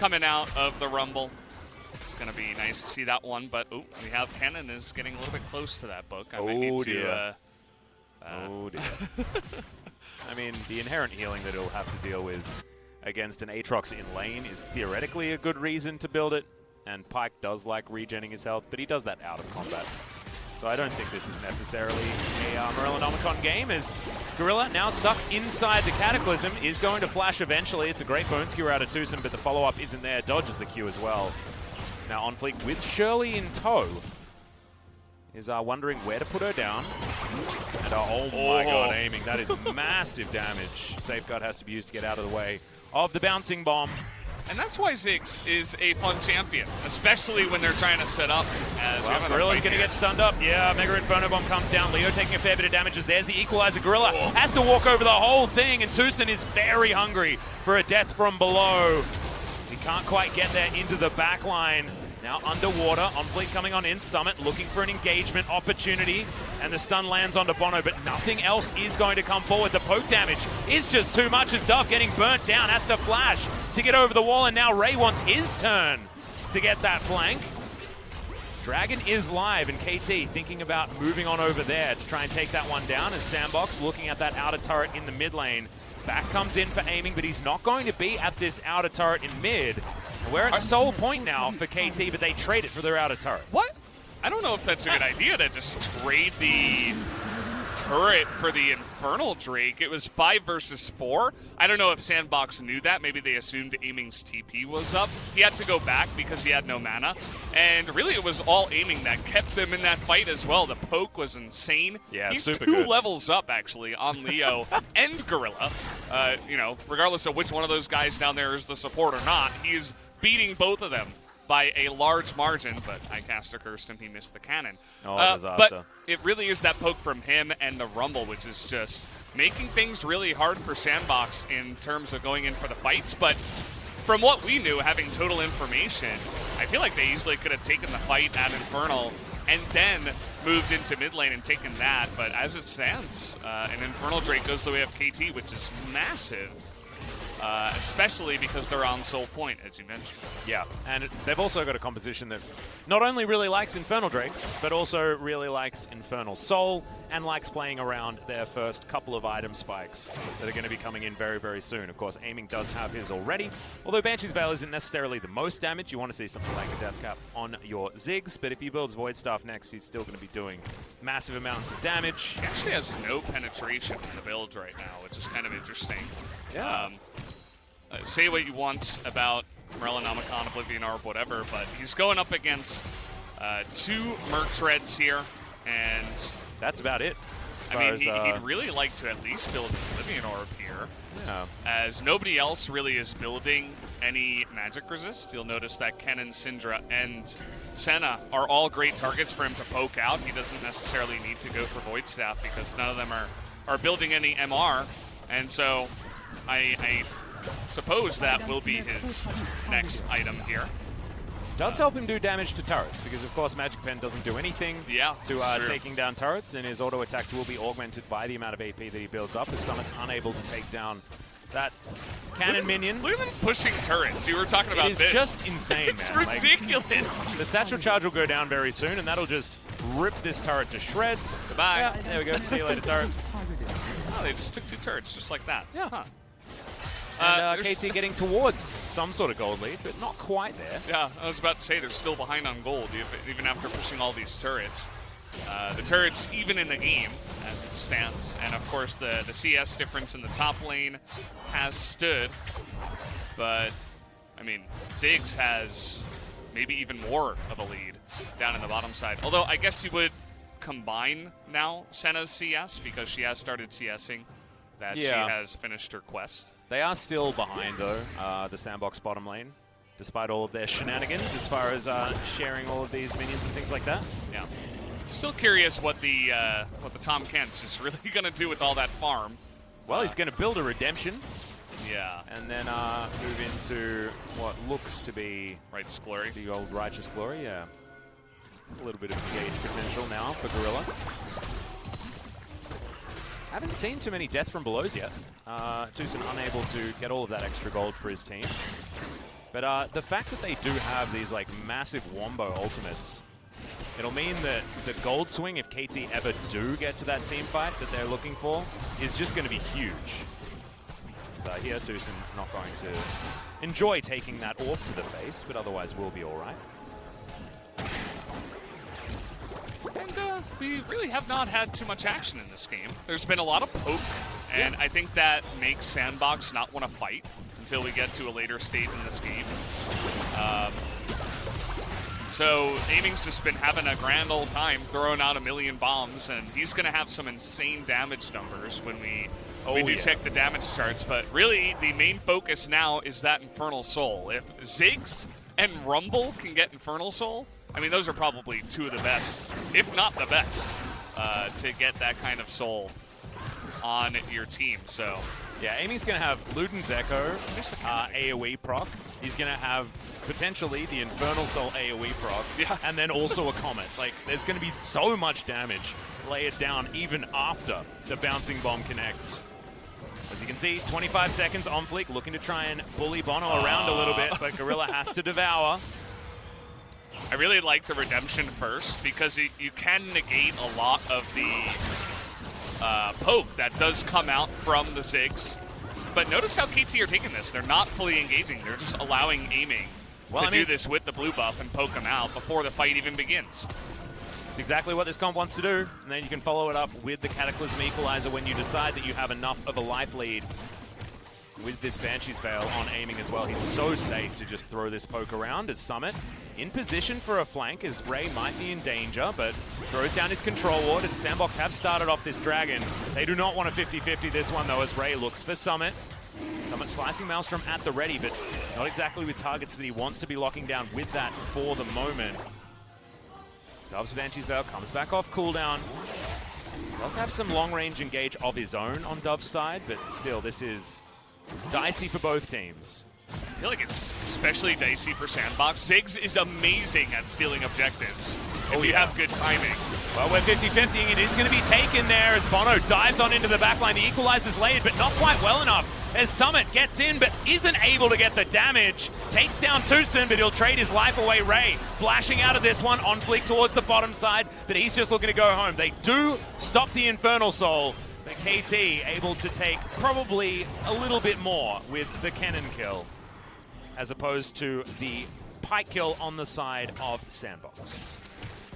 C: coming out of the Rumble. It's going to be nice to see that one, but we have Kennen is getting a little bit close to that book. I might need to...
B: oh, dear. I mean, the inherent healing that he'll have to deal with against an Aatrox in lane is theoretically a good reason to build it, and Pyke does like regenning his health, but he does that out of combat. So I don't think this is necessarily a Morellonomicon game, as Gorilla, now stuck inside the Cataclysm, is going to flash eventually. It's a great bone skewer out of Tucson, but the follow-up isn't there. Dodges the Q as well. Now on fleek with Shirley in tow. Is wondering where to put her down. And oh my god, aiming. That is massive damage. Safeguard has to be used to get out of the way of the bouncing bomb.
C: And that's why Ziggs is a fun champion, especially when they're trying to set up.
B: Well, Gorilla's going to get stunned up. Yeah, Mega Inferno Bomb comes down. Leo taking a fair bit of damage as there's the equalizer. Gorilla has to walk over the whole thing, and Tucson is very hungry for a death from below. He can't quite get there into the back line. Now underwater, on fleet coming on in, Summit looking for an engagement opportunity, and the stun lands onto Bono, but nothing else is going to come forward. The poke damage is just too much as Duff getting burnt down, has to flash to get over the wall, and now Ray wants his turn to get that flank. Dragon is live, and KT thinking about moving on over there to try and take that one down, as SANDBOX looking at that outer turret in the mid lane. Back comes in for aiming, but he's not going to be at this outer turret in mid. We're at sole point now for KT, but they trade it for their outer turret.
C: What? I don't know if that's a good idea to just trade the turret for the Infernal Drake. It was 5 versus 4. I don't know if SANDBOX knew that. Maybe they assumed aiming's TP was up. He had to go back because he had no mana. And really, it was all aiming that kept them in that fight as well. The poke was insane.
B: Yeah,
C: he's
B: super
C: 2
B: good.
C: levels up, actually, on Leo and Gorilla. You know, regardless of which one of those guys down there is the support or not, he's beating both of them by a large margin, but I cast a cursed him, he missed the cannon.
B: Oh, disaster.
C: But it really is that poke from him and the Rumble, which is just making things really hard for SANDBOX in terms of going in for the fights. But from what we knew, having total information, I feel like they easily could have taken the fight at Infernal and then moved into mid lane and taken that. But as it stands, an Infernal Drake goes the way of KT, which is massive. Especially because they're on sole point, as you mentioned.
B: Yeah, and they've also got a composition that not only really likes Infernal Drakes, but also really likes Infernal Soul, and likes playing around their first couple of item spikes that are going to be coming in very, very soon. Of course, aiming does have his already, although Banshee's Veil isn't necessarily the most damage. You want to see something like a Death Cap on your Ziggs, but if he builds Void Staff next, he's still going to be doing massive amounts of damage.
C: He actually has no penetration in the build right now, which is kind of interesting.
B: Yeah.
C: Say what you want about Morellonomicon, Oblivion Orb, whatever, but he's going up against 2 Merc Reds here, and
B: that's about it.
C: I mean, he'd really like to at least build Oblivion Orb here, as nobody else really is building any magic resist. You'll notice that Kennen, Syndra, and Senna are all great targets for him to poke out. He doesn't necessarily need to go for Void Staff because none of them are building any MR, and so I suppose that will be his next item here.
B: Does help him do damage to turrets, because of course Magic Pen doesn't do anything to taking down turrets, and his auto attacks will be augmented by the amount of AP that he builds up, as Summit's unable to take down that cannon minion.
C: Look at them pushing turrets. You were talking about this.
B: It's just insane,
C: it's
B: man.
C: It's ridiculous.
B: Like, the Satchel Charge will go down very soon, and that'll just rip this turret to shreds.
C: Goodbye.
B: Yeah, there we go. See you later, turret.
C: Oh, they just took 2 turrets just like that.
B: Yeah.
C: Huh.
B: And KT getting towards some sort of gold lead, but not quite there.
C: Yeah, I was about to say they're still behind on gold, even after pushing all these turrets. The turrets even in the game, as it stands. And of course, the CS difference in the top lane has stood. But, I mean, Ziggs has maybe even more of a lead down in the bottom side. Although, I guess you would combine now Senna's CS, because she has started CSing, that she has finished her quest.
B: They are still behind, though, the SANDBOX bottom lane, despite all of their shenanigans as far as sharing all of these minions and things like that.
C: Yeah. Still curious what the Tom Kent is really going to do with all that farm.
B: Well, he's going to build a redemption.
C: Yeah.
B: And then move into what looks to be
C: Righteous Glory.
B: The old Righteous Glory, yeah. A little bit of engage potential now for Gorilla. Haven't seen too many death from belows yet. Tucson unable to get all of that extra gold for his team. But the fact that they do have these like massive wombo ultimates, it'll mean that the gold swing, if KT ever do get to that team fight that they're looking for, is just going to be huge. So here, Tucson not going to enjoy taking that off to the face, but otherwise will be all right.
C: And we really have not had too much action in this game. There's been a lot of poke, and I think that makes SANDBOX not want to fight until we get to a later stage in this game. So Aiming's just been having a grand old time throwing out a million bombs, and he's going to have some insane damage numbers when we do check the damage charts. But really, the main focus now is that Infernal Soul. If Ziggs and Rumble can get Infernal Soul, I mean, those are probably two of the best, if not the best, to get that kind of soul on your team. So
B: yeah, Amy's going to have Luden's Echo, AoE proc. He's going to have potentially the Infernal Soul AoE proc, and then also a Comet. Like, there's going to be so much damage layered down even after the bouncing bomb connects. As you can see, 25 seconds on fleek, looking to try and bully Bono around a little bit, but Gorilla has to devour.
C: I really like the redemption first because you can negate a lot of the poke that does come out from the Ziggs. But notice how KT are taking this. They're not fully engaging. They're just allowing Aiming to do this with the blue buff and poke them out before the fight even begins.
B: It's exactly what this comp wants to do. And then you can follow it up with the Cataclysm Equalizer when you decide that you have enough of a life lead. With this Banshee's Veil on Aiming as well, he's so safe to just throw this poke around as Summit in position for a flank as Ray might be in danger, but throws down his control ward, and SANDBOX have started off this Dragon. They do not want a 50-50 this one though, as Ray looks for Summit. Summit slicing Maelstrom at the ready, but not exactly with targets that he wants to be locking down with that for the moment. Dove's Banshee's Veil comes back off cooldown. Does have some long-range engage of his own on Dove's side, but still, this is dicey for both teams.
C: I feel like it's especially dicey for SANDBOX. Ziggs is amazing at stealing objectives if you have good timing.
B: Well, we're 50-50ing. It is going to be taken there as Bono dives on into the backline. The equalizer's laid, but not quite well enough as Summit gets in, but isn't able to get the damage. Takes down Tucson, but he'll trade his life away. Ray flashing out of this one on fleek towards the bottom side, but he's just looking to go home. They do stop the Infernal Soul. But KT able to take probably a little bit more with the cannon kill as opposed to the pike kill on the side of SANDBOX.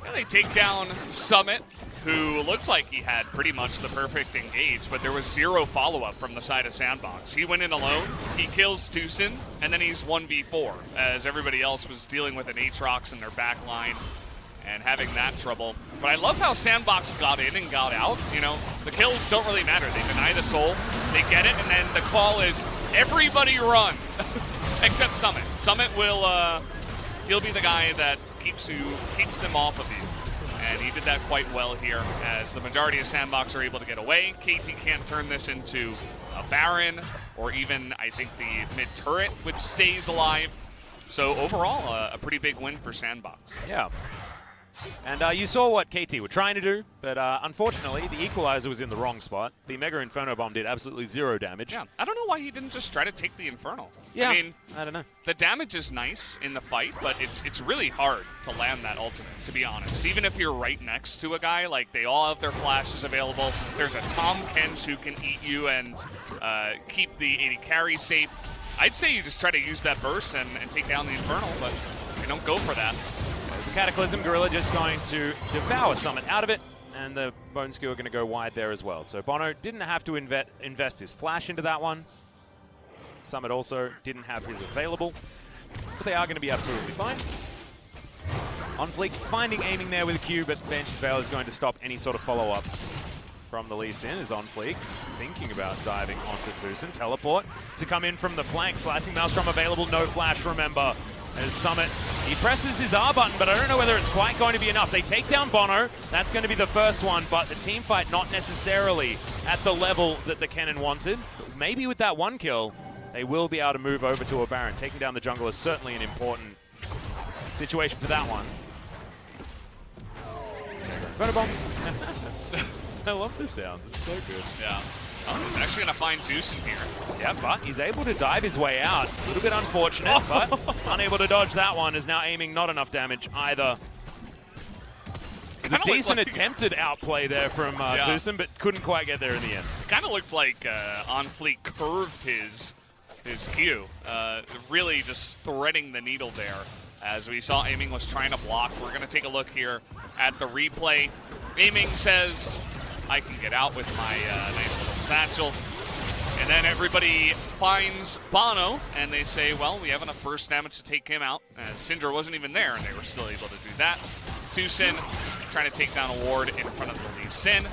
C: Well, they take down Summit, who looked like he had pretty much the perfect engage, but there was zero follow-up from the side of SANDBOX. He went in alone, he kills Tucson, and then he's 1v4, as everybody else was dealing with an Aatrox in their back line and having that trouble. But I love how SANDBOX got in and got out. You know, the kills don't really matter. They deny the soul, they get it, and then the call is everybody run, except Summit. Summit will, he'll be the guy that keeps them off of you. And he did that quite well here, as the majority of SANDBOX are able to get away. KT can't turn this into a Baron, or even, I think, the mid-turret, which stays alive. So overall, a pretty big win for SANDBOX.
B: Yeah. And you saw what KT were trying to do, but unfortunately, the equalizer was in the wrong spot. The Mega Inferno Bomb did absolutely zero damage.
C: Yeah, I don't know why he didn't just try to take the Infernal.
B: Yeah,
C: I mean,
B: I don't know.
C: The damage is nice in the fight, but it's really hard to land that ultimate, to be honest. Even if you're right next to a guy, like, they all have their flashes available. There's a Tom Kench who can eat you and keep the 80 carry safe. I'd say you just try to use that burst and take down the Infernal, but you don't go for that.
B: There's a Cataclysm. Gorilla just going to devour Summit out of it, and the Bone Skewer going to go wide there as well. So Bono didn't have to invest his flash into that one. Summit also didn't have his available, but they are going to be absolutely fine. On fleek, finding Aiming there with a Q, but Banshee's Veil is going to stop any sort of follow-up from the Lee Sin. Is on fleek, thinking about diving onto Tucson. Teleport to come in from the flank. Slicing Maelstrom available, no flash, remember. As Summit, he presses his R button, but I don't know whether it's quite going to be enough. They take down Bono. That's going to be the first one, but the team fight not necessarily at the level that the Cannon wanted. But maybe with that one kill, they will be able to move over to a Baron. Taking down the jungle is certainly an important situation for that one. Bomb. I love the sounds. It's so good.
C: Yeah. Oh, he's actually going to find Deuce in here.
B: Yeah, but he's able to dive his way out. A little bit unfortunate, but unable to dodge that one. Is now aiming not enough damage either. It's a decent attempted outplay there from Tucson, but couldn't quite get there in the end.
C: Kind of looked like On Fleet curved his Q, really just threading the needle there. As we saw, Aiming was trying to block. We're going to take a look here at the replay. Aiming says, I can get out with my nice little satchel. And then everybody finds Bono, and they say, well, we have enough burst damage to take him out. Syndra wasn't even there, and they were still able to do that. Tucson trying to take down a ward in front of the Lee Sin.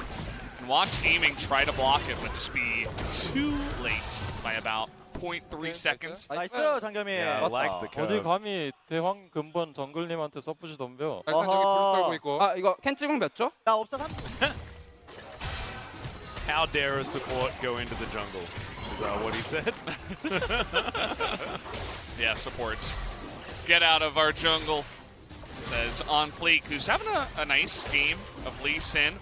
C: And watch Aiming try to block it, but just be too late by about 0.3 seconds.
D: 나이스 장겸이.
B: Yeah, I like the
E: 어디
B: curve.
E: 감히 대황 근본 정글님한테 서포지 덤벼.
D: 아 이거 캔 찍은 몇 초? 나 없어 3초.
B: How dare a support go into the jungle? Is that what he said?
C: Yeah, supports. Get out of our jungle, says On Fleek, who's having a nice game of Lee Sin.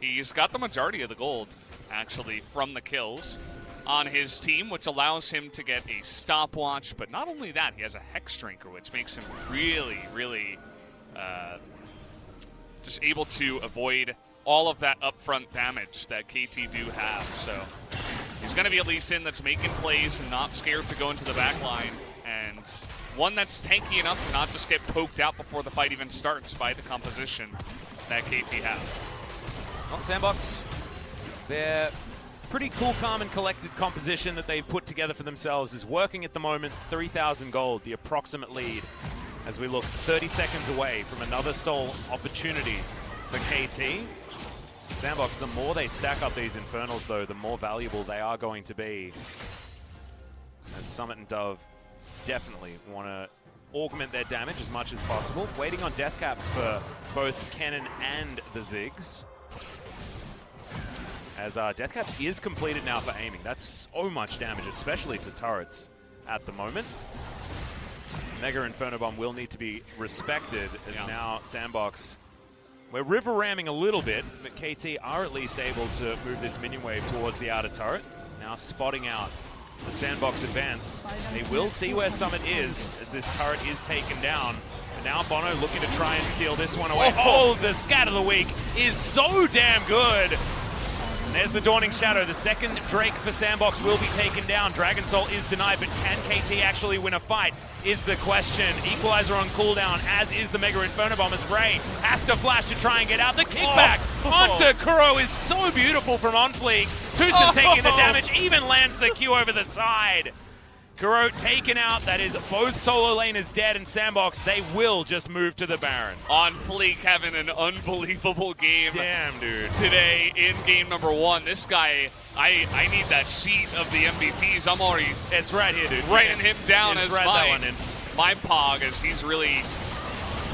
C: He's got the majority of the gold, actually, from the kills on his team, which allows him to get a stopwatch. But not only that, he has a Hex Drinker, which makes him really, really just able to avoid all of that upfront damage that KT do have. So he's going to be a Lee Sin that's making plays and not scared to go into the back line, and one that's tanky enough to not just get poked out before the fight even starts by the composition that KT have.
B: Well, SANDBOX, their pretty cool, calm, and collected composition that they've put together for themselves is working at the moment. 3,000 gold, the approximate lead, as we look 30 seconds away from another soul opportunity for KT. SANDBOX, the more they stack up these Infernals, though, the more valuable they are going to be. As Summit and Dove definitely want to augment their damage as much as possible. Waiting on death caps for both Kennen and the Ziggs. As death cap is completed now for Aiming. That's so much damage, especially to turrets at the moment. Mega Inferno Bomb will need to be respected, as now SANDBOX, we're river ramming a little bit, but KT are at least able to move this minion wave towards the outer turret. Now spotting out the SANDBOX advance. They will see where Summit is as this turret is taken down. And now Bono looking to try and steal this one away. Oh, the scat of the week is so damn good. And there's the Dawning Shadow. The second Drake for SANDBOX will be taken down. Dragon Soul is denied, but can KT actually win a fight is the question. Equalizer on cooldown, as is the Mega Inferno Bomb, as Ray has to flash to try and get out. The kickback onto Kuro is so beautiful from On Fleek. Tucson taking the damage, even lands the Q over the side. Kuro taken out. That is both solo laners dead, and SANDBOX, they will just move to the Baron.
C: On Fleek having an unbelievable game.
B: Damn, dude.
C: Today in game number 1. This guy, I need that sheet of the MVPs. I'm already
B: It's right here, dude.
C: writing him down as my pog, as he's really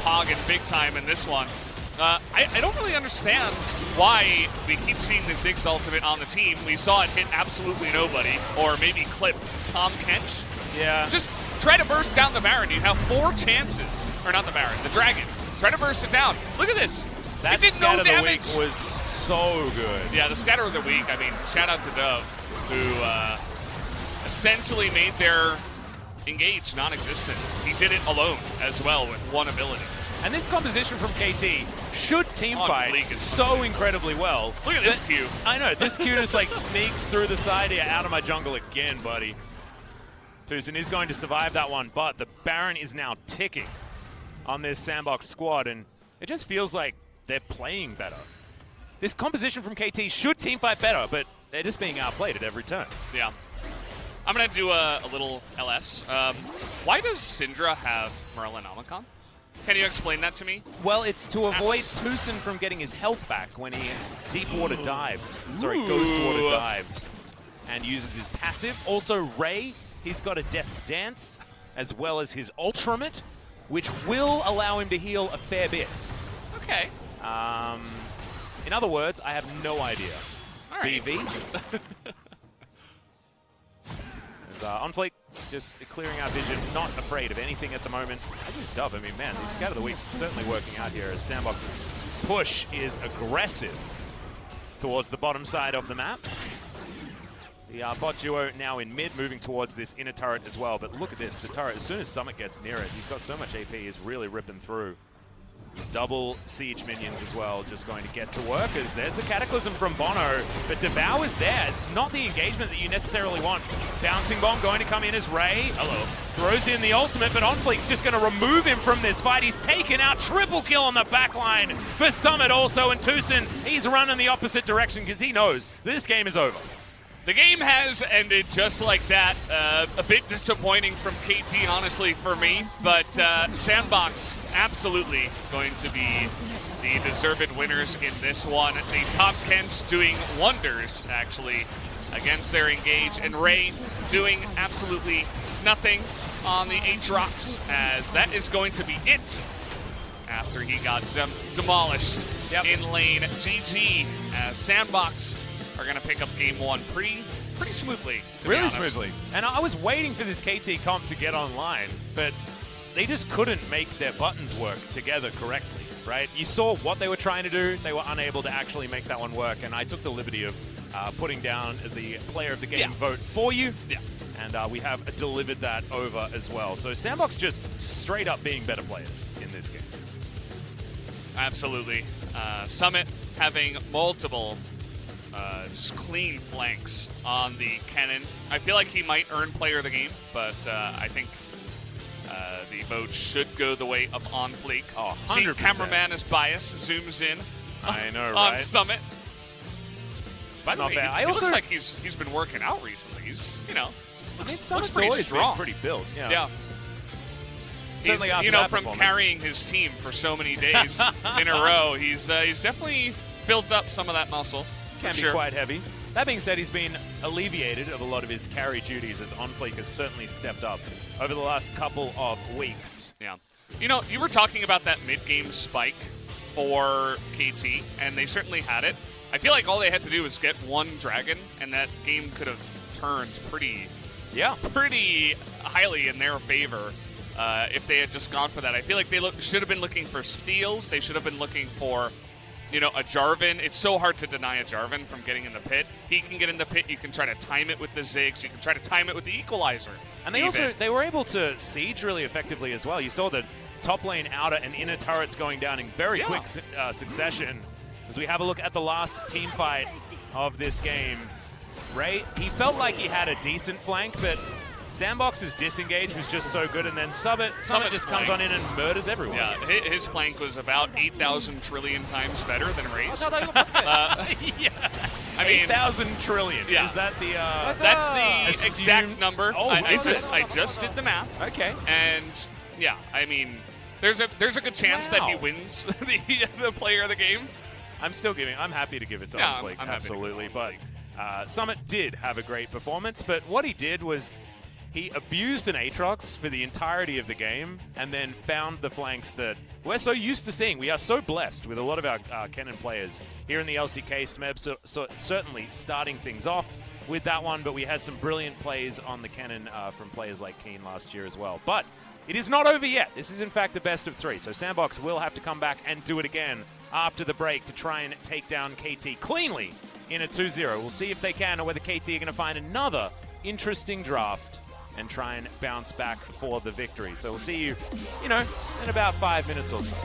C: pogging big time in this one. I don't really understand why we keep seeing the Ziggs ultimate on the team. We saw it hit absolutely nobody, or maybe clip Tom Kench.
B: Yeah.
C: Just try to burst down the Baron. You have 4 chances. Or not the Baron, the Dragon. Try to burst it down. Look at this.
B: That
C: it did no
B: scatter
C: damage.
B: of the week was so good.
C: Yeah, the scatter of the week, I mean, shout out to Dove, who essentially made their engage non-existent. He did it alone as well with one ability.
B: And this composition from KT should teamfight so incredibly well.
C: Look at this Q.
B: I know, this Q just like sneaks through the side here, out of my jungle again, buddy. Tucson is going to survive that one, but the Baron is now ticking on this SANDBOX squad, and it just feels like they're playing better. This composition from KT should teamfight better, but they're just being outplayed at every turn.
C: Yeah. I'm going to do a little LS. Why does Syndra have Merlinomicon? Can you explain that to me?
B: Well, it's to avoid Tucson from getting his health back when he deep water dives. Sorry, ghost water dives. And uses his passive. Also, Ray, he's got a Death's Dance, as well as his Ultramate, which will allow him to heal a fair bit.
C: Okay.
B: In other words, I have no idea.
C: All right.
B: BV. On Fleek, just clearing our vision, not afraid of anything at the moment. As is Dove. I mean, man, the Scatter of the Week's certainly working out here as SANDBOX's push is aggressive towards the bottom side of the map. The bot duo now in mid, moving towards this inner turret as well. But look at this, the turret, as soon as Summit gets near it, he's got so much AP, he's really ripping through. Double siege minions as well, just going to get to work as there's the Cataclysm from Bono, but Devour is there. It's not the engagement that you necessarily want. Bouncing Bomb going to come in as Ray. Hello. Throws in the ultimate, but OnFleek's just going to remove him from this fight. He's taken out, triple kill on the back line for Summit also, and Tucson, he's running the opposite direction because he knows this game is over.
C: The game has ended just like that. A bit disappointing from KT, honestly, for me. But SANDBOX absolutely going to be the deserved winners in this one. The top Kents doing wonders, actually, against their engage. And Ray doing absolutely nothing on the Aatrox, as that is going to be it after he got demolished in lane. GG, as SANDBOX are going to pick up game one pretty smoothly, to be honest.
B: Smoothly. And I was waiting for this KT comp to get online, but they just couldn't make their buttons work together correctly, right? You saw what they were trying to do. They were unable to actually make that one work, and I took the liberty of putting down the player of the game vote for you.
C: Yeah.
B: And we have delivered that over as well. So SANDBOX just straight up being better players in this game.
C: Absolutely. Summit having multiple just clean flanks on the cannon. I feel like he might earn player of the game, but I think the vote should go the way of OnFleek.
B: Oh, 100%.
C: See, cameraman is biased, zooms in.
B: I know,
C: on
B: right?
C: Summit. By the
B: Not
C: way,
B: bad.
C: it looks like he's been working out recently. He's, looks pretty
B: always
C: strong.
B: been pretty built.
C: Yeah.
B: Certainly
C: He's,
B: after that
C: from
B: performance.
C: carrying his team for so many days in a row, he's definitely built up some of that muscle.
B: Can be quite heavy. That being said, he's been alleviated of a lot of his carry duties as OnFleek has certainly stepped up over the last couple of weeks.
C: Yeah. You were talking about that mid-game spike for KT, and they certainly had it. I feel like all they had to do was get one dragon, and that game could have turned pretty highly in their favor if they had just gone for that. I feel like they should have been looking for steals. They should have been looking for a Jarvan. It's so hard to deny a Jarvan from getting in the pit. He can get in the pit. You can try to time it with the Ziggs. You can try to time it with the Equalizer.
B: And they were able to siege really effectively as well. You saw the top lane outer and inner turrets going down in very quick succession. As we have a look at the last team fight of this game, Ray, he felt like he had a decent flank, but SANDBOX's disengage was just so good, and then Summit just comes on in and murders everyone.
C: Yeah, his flank was about 8,000 trillion times better than Ray's.
B: Yeah.
C: I mean,
B: 8,000 trillion.
C: Yeah.
B: Is that the
C: that's the
B: assumed
C: exact number.
B: Oh,
C: I just did the math.
B: Okay.
C: And yeah, I mean, there's a good chance that he wins the player of the game.
B: I'm happy to give it to OnFleek, absolutely. But Summit did have a great performance, but what he did was he abused an Aatrox for the entirety of the game and then found the flanks that we're so used to seeing. We are so blessed with a lot of our Kennen players here in the LCK. Smeb so certainly starting things off with that one, but we had some brilliant plays on the Kennen from players like Keen last year as well. But it is not over yet. This is, in fact, a best of 3. So SANDBOX will have to come back and do it again after the break to try and take down KT cleanly in a 2-0. We'll see if they can, or whether KT are going to find another interesting draft and try and bounce back for the victory. So we'll see you, in about 5 minutes or so.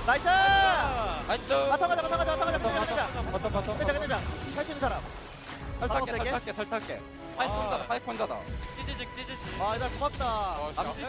D: 나이스! 바텀 가자. 할수 있는 사람. 탈탈게. 파이콘자다. 찌지직. 아, 나 고맙다. 암시